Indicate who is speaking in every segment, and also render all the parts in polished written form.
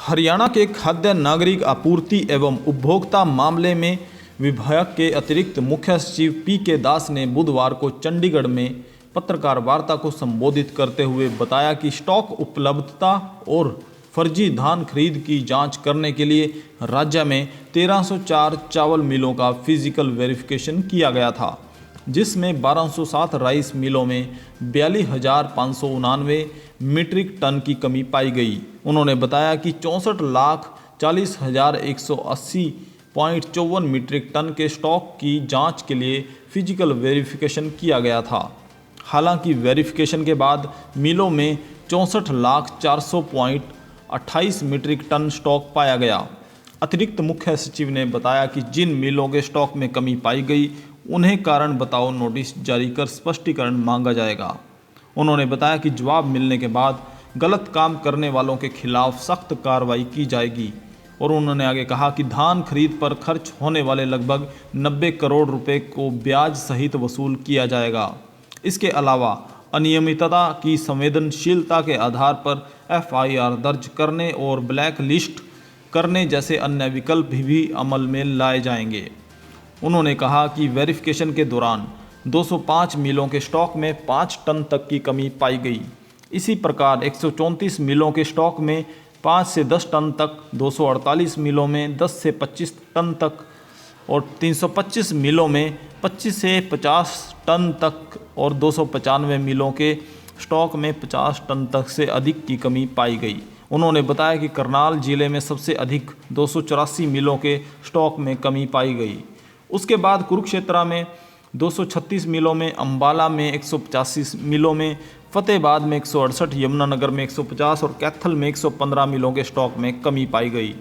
Speaker 1: हरियाणा के खाद्य नागरिक आपूर्ति एवं उपभोक्ता मामले में विभाग के अतिरिक्त मुख्य सचिव पी.के. दास ने बुधवार को चंडीगढ़ में पत्रकार वार्ता को संबोधित करते हुए बताया कि स्टॉक उपलब्धता और फर्जी धान खरीद की जांच करने के लिए राज्य में 1304 चावल मिलों का फिजिकल वेरिफिकेशन किया गया था, जिसमें 1207 राइस मिलों में 42,599 मीट्रिक टन की कमी पाई गई। उन्होंने बताया कि 64,40,180.54 मीट्रिक टन के स्टॉक की जांच के लिए फिजिकल वेरिफिकेशन किया गया था। हालांकि वेरिफिकेशन के बाद मिलों में 64,400.28 मीट्रिक टन स्टॉक पाया गया। अतिरिक्त मुख्य सचिव ने बताया कि जिन मिलों के स्टॉक में कमी पाई गई उन्हें कारण बताओ नोटिस जारी कर स्पष्टीकरण मांगा जाएगा। उन्होंने बताया कि जवाब मिलने के बाद गलत काम करने वालों के खिलाफ सख्त कार्रवाई की जाएगी और उन्होंने आगे कहा कि धान खरीद पर खर्च होने वाले लगभग 90 करोड़ रुपए को ब्याज सहित वसूल किया जाएगा। इसके अलावा अनियमितता की संवेदनशीलता के आधार पर एफआईआर दर्ज करने और ब्लैक लिस्ट करने जैसे अन्य विकल्प भी अमल में लाए जाएंगे। उन्होंने कहा कि वेरिफिकेशन के दौरान 205 मिलों के स्टॉक में 5 टन तक की कमी पाई गई। इसी प्रकार 134 मिलों के स्टॉक में 5 से 10 टन तक, 248 मिलों में 10 से 25 टन तक और 325 मिलों में 25 से 50 टन तक और 295 मिलों के स्टॉक में 50 टन तक से अधिक की कमी पाई गई। उन्होंने बताया कि करनाल जिले में सबसे अधिक 284 मिलों के स्टॉक में कमी पाई गई। उसके बाद कुरुक्षेत्र में 236 मिलों में, अंबाला में 185 मिलों में, फतेहाबाद में 168, यमुनानगर में 150 और कैथल में 115 मिलों के स्टॉक में कमी पाई गई।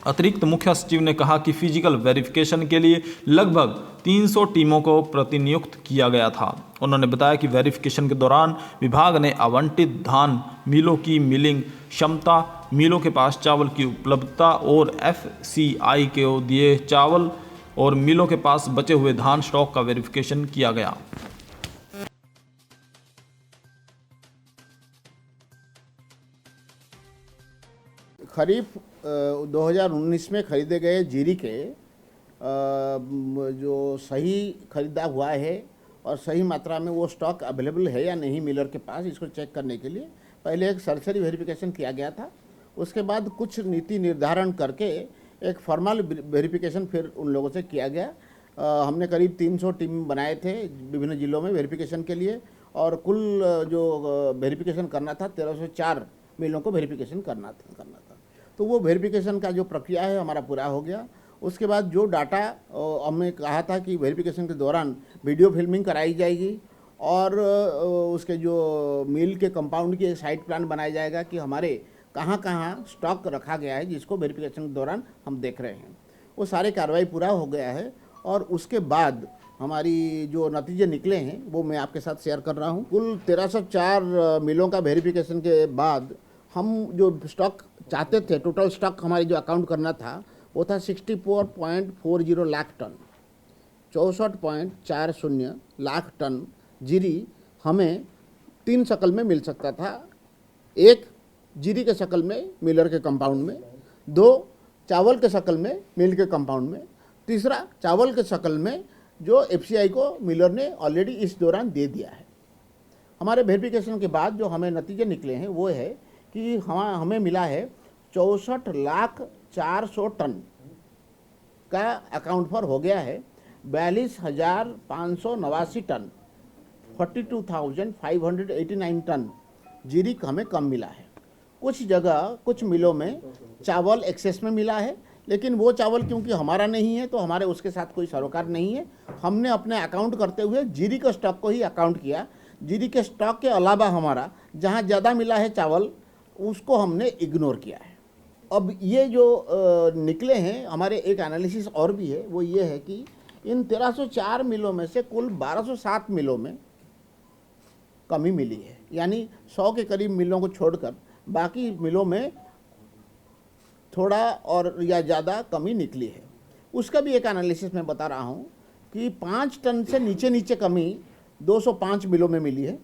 Speaker 1: अतिरिक्त मुख्य सचिव ने कहा कि फिजिकल वेरिफिकेशन के लिए लगभग 300 टीमों को प्रतिनियुक्त किया गया था। उन्होंने बताया कि वेरिफिकेशन के दौरान विभाग ने आवंटित धान मिलों की मिलिंग क्षमता, मिलों के पास चावल की उपलब्धता और एफसीआई को दिए चावल और मिलों के पास बचे हुए धान स्टॉक का वेरिफिकेशन किया गया।
Speaker 2: खरीफ 2019 में खरीदे गए जीरी के जो सही खरीदा हुआ है और सही मात्रा में वो स्टॉक अवेलेबल है या नहीं मिलर के पास, इसको चेक करने के लिए पहले एक सरसरी वेरिफिकेशन किया गया था। उसके बाद कुछ नीति निर्धारण करके एक फॉर्मल वेरिफिकेशन फिर उन लोगों से किया गया। हमने करीब 300 टीम बनाए थे विभिन्न जिलों में वेरिफिकेशन के लिए और कुल जो वेरिफिकेशन करना था 1304 मिलों को वेरिफिकेशन करना था। तो वो वेरिफिकेशन का जो प्रक्रिया है हमारा पूरा हो गया। उसके बाद जो डाटा हमने कहा था कि वेरिफिकेशन के दौरान वीडियो फिल्मिंग कराई जाएगी और उसके जो मिल के कंपाउंड की एक साइट प्लान बनाया जाएगा कि हमारे कहाँ कहाँ स्टॉक रखा गया है, जिसको वेरिफिकेशन के दौरान हम देख रहे हैं। वो सारे कार्रवाई पूरा हो गया है और उसके बाद हमारी जो नतीजे निकले हैं वो मैं आपके साथ शेयर कर रहा हूँ। कुल 1304 मिलों का वेरिफिकेशन के बाद हम जो स्टॉक चाहते थे, टोटल स्टॉक हमारी जो अकाउंट करना था वो था 64.40 लाख टन। 64.40 लाख टन जीरी हमें 3 शकल में मिल सकता था। एक जीरी के शकल में मिलर के कंपाउंड में, 2 चावल के शकल में मिल के कंपाउंड में, तीसरा चावल के शकल में जो एफसीआई को मिलर ने ऑलरेडी इस दौरान दे दिया है। हमारे वेरिफिकेशन के बाद जो हमें नतीजे निकले हैं वो है कि हमें मिला है 64,400 टन का अकाउंट पर हो गया है। 42,589 टन 42,589 टन जीरी हमें कम मिला है। कुछ जगह कुछ मिलों में चावल एक्सेस में मिला है, लेकिन वो चावल क्योंकि हमारा नहीं है तो हमारे उसके साथ कोई सरोकार नहीं है। हमने अपने अकाउंट करते हुए जीरी के स्टॉक को ही अकाउंट किया। जीरी के स्टॉक के अलावा हमारा जहाँ ज़्यादा मिला है चावल उसको हमने इग्नोर किया है। अब ये जो निकले हैं हमारे एक एनालिसिस और भी है, वो ये है कि इन 1304 मिलों में से कुल 1207 मिलों में कमी मिली है, यानी 100 के करीब मिलों को छोड़कर बाकी मिलों में थोड़ा और या ज़्यादा कमी निकली है। उसका भी एक एनालिसिस मैं बता रहा हूँ कि 5 टन से नीचे कमी 205 मिलों में मिली है।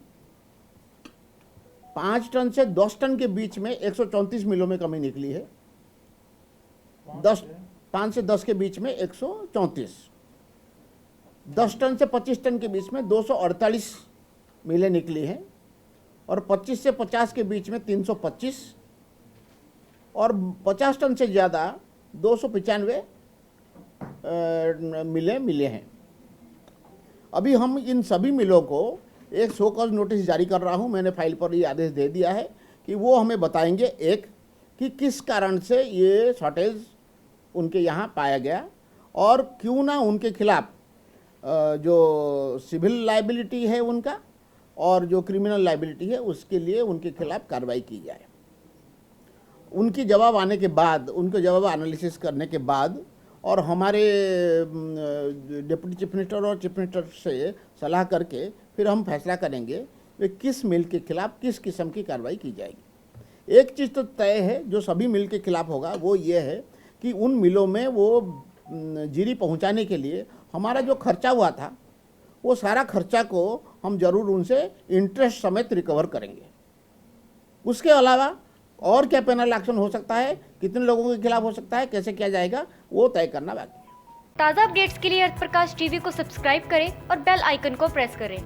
Speaker 2: 5 टन से 10 टन के बीच में 134 मिलों में कमी निकली है। 5 से 10 के बीच में 134, 10 टन से 25 टन के बीच में 248 मिलें निकली हैं, और 25 से 50 के बीच में 325, और 50 टन से ज़्यादा 295 मिले हैं। अभी हम इन सभी मिलों को एक शो कॉज नोटिस जारी कर रहा हूं। मैंने फाइल पर ये आदेश दे दिया है कि वो हमें बताएंगे, एक कि किस कारण से ये शॉर्टेज उनके यहाँ पाया गया, और क्यों ना उनके खिलाफ जो सिविल लाइबिलिटी है उनका और जो क्रिमिनल लाइबिलिटी है उसके लिए उनके खिलाफ कार्रवाई की जाए। उनकी जवाब आने के बाद, उनके जवाब एनालिसिस करने के बाद, और हमारे डिप्टी चीफ मिनिस्टर और चीफ मिनिस्टर से सलाह करके फिर हम फैसला करेंगे कि किस मिल के खिलाफ किस किस्म की कार्रवाई की जाएगी। एक चीज़ तो तय है जो सभी मिल के खिलाफ होगा, वो ये है कि उन मिलों में वो जीरी पहुंचाने के लिए हमारा जो खर्चा हुआ था, वो सारा खर्चा को हम जरूर उनसे इंटरेस्ट समेत रिकवर करेंगे। उसके अलावा और क्या पेनल एक्शन हो सकता है, कितने लोगों के खिलाफ हो सकता है, कैसे किया जाएगा, वो तय करना बाकी है।
Speaker 3: ताज़ा अपडेट्स के लिए अर्थ प्रकाश टीवी को सब्सक्राइब करें और बेल आइकन को प्रेस करें।